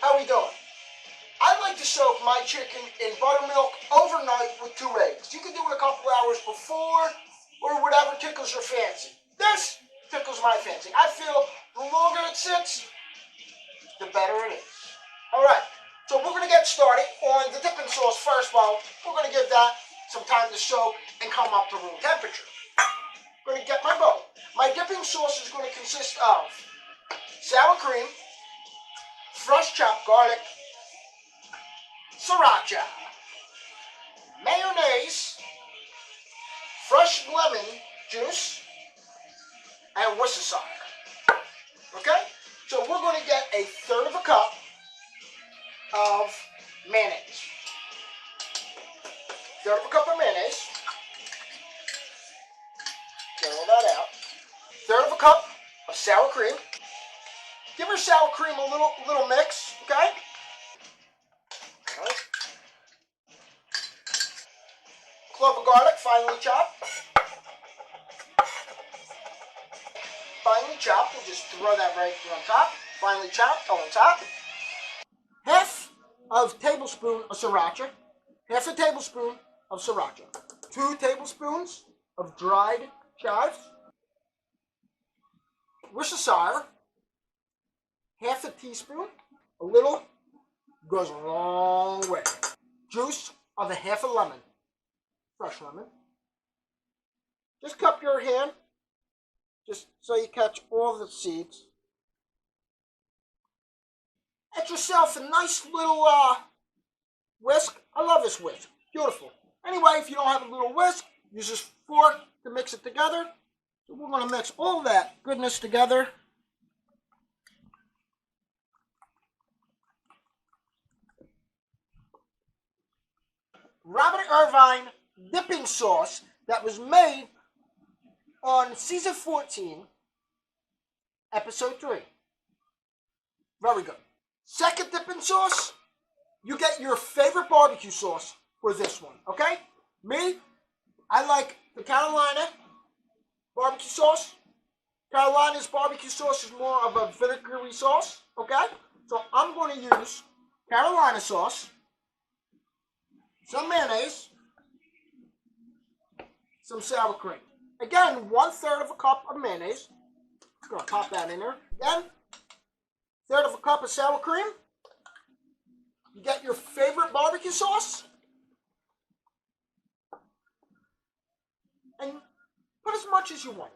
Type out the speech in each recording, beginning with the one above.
How we doing? I like to soak my chicken in buttermilk overnight with 2 eggs. You can do it a couple hours before or whatever tickles your fancy. This tickles my fancy. I feel the longer it sits, the better it is. All right, so we're going to get started on the dipping sauce first. Well, we're going to give that some time to soak and come up to room temperature. I'm going to get my bowl. My dipping sauce is going to consist of sour cream, fresh chopped garlic, sriracha, mayonnaise, fresh lemon juice, and Worcestershire. Okay? So we're going to get a third of a cup of mayonnaise. Third of a cup of mayonnaise. Get all that out. Third of a cup of sour cream. Give your sour cream a little mix, okay? Clove of garlic, finely chopped. Finely chopped, we'll just throw that right on top. Finely chopped, on top. Half of tablespoon of sriracha. Half a tablespoon of sriracha. 2 tablespoons of dried chives. Worcestershire. Half a teaspoon. A little goes a long way. Juice of a half a lemon. Fresh lemon. Just cup your hand, just so you catch all the seeds. Get yourself a nice little whisk. I love this whisk. Beautiful. Anyway, if you don't have a little whisk, use this fork to mix it together. So we're going to mix all that goodness together. Robert Irvine dipping sauce that was made on season 14, episode 3. Very good. Second dipping sauce, you get your favorite barbecue sauce for this one, okay? Me, I like the Carolina barbecue sauce. Carolina's barbecue sauce is more of a vinegary sauce, okay? So I'm going to use Carolina sauce, some mayonnaise, some sour cream. Again, 1/3 of a cup of mayonnaise. Just gonna pop that in there. Again, 1/3 of a cup of sour cream. You get your favorite barbecue sauce. And put as much as you want.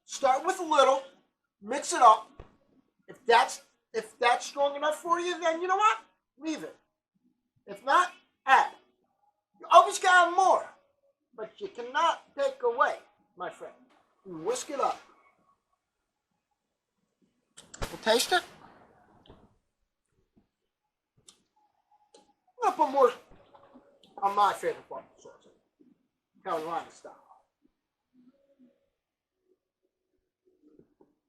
Start with a little, mix it up. If that's strong enough for you, then you know what? Leave it. If not, add. You always got more, but you cannot take away, my friend. You whisk it up. We'll taste it. I'm gonna put more on my favorite barbecue sauce, Carolina style.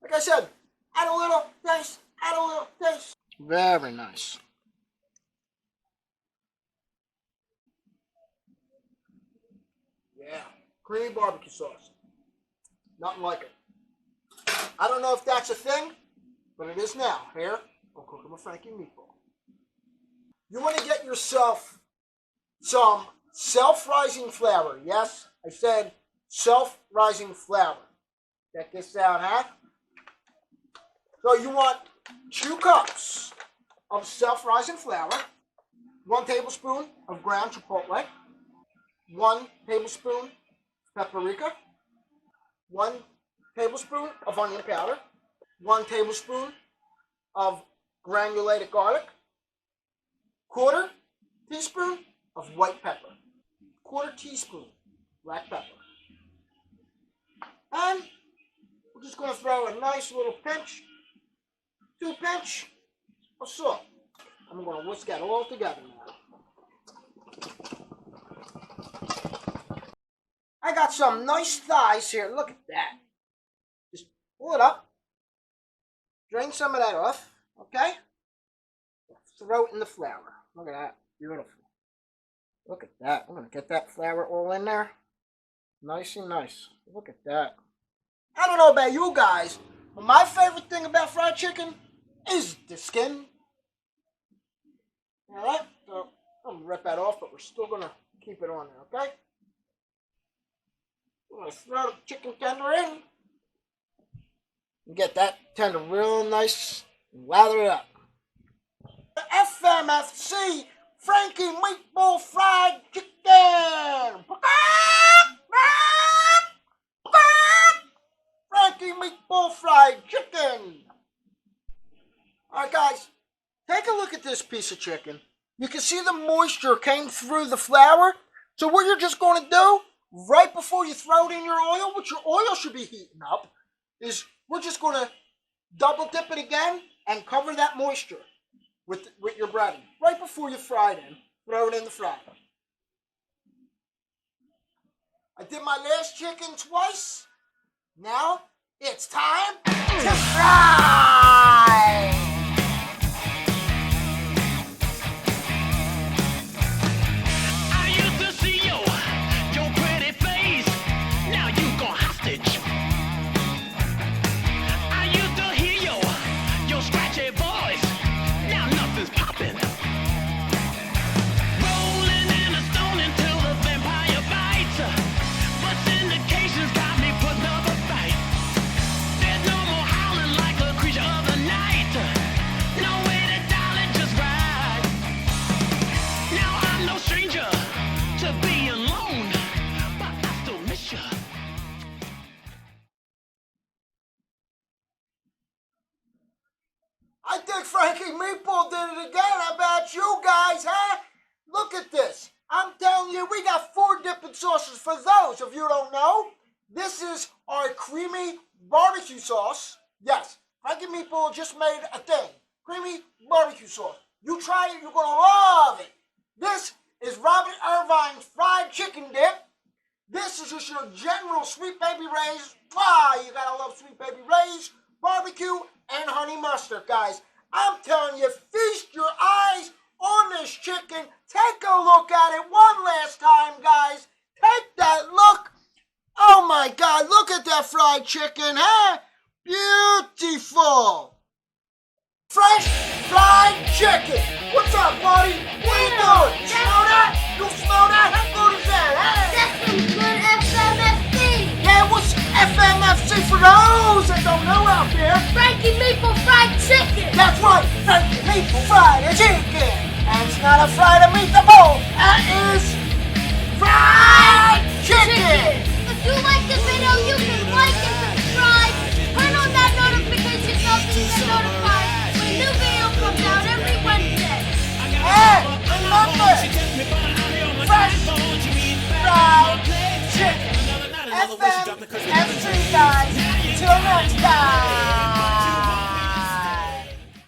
Like I said, add a little taste, add a little taste. Very nice. Yeah, creamy barbecue sauce. Nothing like it. I don't know if that's a thing, but it is now. Here, I'm cooking with Frankie Meatball. You want to get yourself some self-rising flour. Yes, I said self-rising flour. Check this out, huh? So you want 2 cups of self-rising flour, 1 tablespoon of ground chipotle, 1 tablespoon paprika, 1 tablespoon of onion powder, 1 tablespoon of granulated garlic, 1/4 teaspoon of white pepper, 1/4 teaspoon black pepper. And we're just going to throw a nice little pinch, 2 pinch of salt. I'm going to whisk that all together now. I got some nice thighs here. Look at that. Just pull it up. Drain some of that off. Okay? Throw it in the flour. Look at that. Beautiful. Look at that. I'm going to get that flour all in there. Nice and nice. Look at that. I don't know about you guys, My favorite thing about fried chicken is the skin. Alright, so I'm going to rip that off, but we're still going to keep it on there, okay? I'm going to throw the chicken tender in. And get that tender real nice and lather it up. FMFC Frankie Meatball Fried Chicken! Frankie Meatball Fried Chicken! Alright guys, take a look at this piece of chicken. You can see the moisture came through the flour. So what you're just going to do, right before you throw it in your oil, which your oil should be heating up, is we're just going to double dip it again and cover that moisture with your breading. Right before you fry it in, throw it in the fryer. I did my last chicken twice. Now it's time to fry! I think Frankie Meatball did it again. How about you guys, huh? Look at this. I'm telling you, we got 4 dipping sauces for those, if you don't know. This is our creamy barbecue sauce. Yes, Frankie Meatball just made a thing. Creamy barbecue sauce. You try it, you're going to love it. This is Robert Irvine's fried chicken dip. This is just your general Sweet Baby Ray's. Ah, you gotta love Sweet Baby Ray's barbecue and honey mustard, guys. I'm telling you, feast your eyes on this chicken. Take a look at it one last time, guys. Take that look. Oh my God, look at that fried chicken, huh? Beautiful. Fresh fried chicken. What's up, buddy? What are you doing? You smell that? You smell that? How good is that, huh? That's some good FMFC. Yeah, what's FMFC for those that don't know out there? Frankie Meatball Fried Chicken. That's right, Frankie Meatball Fried Chicken. And it's not a fried meatball, that is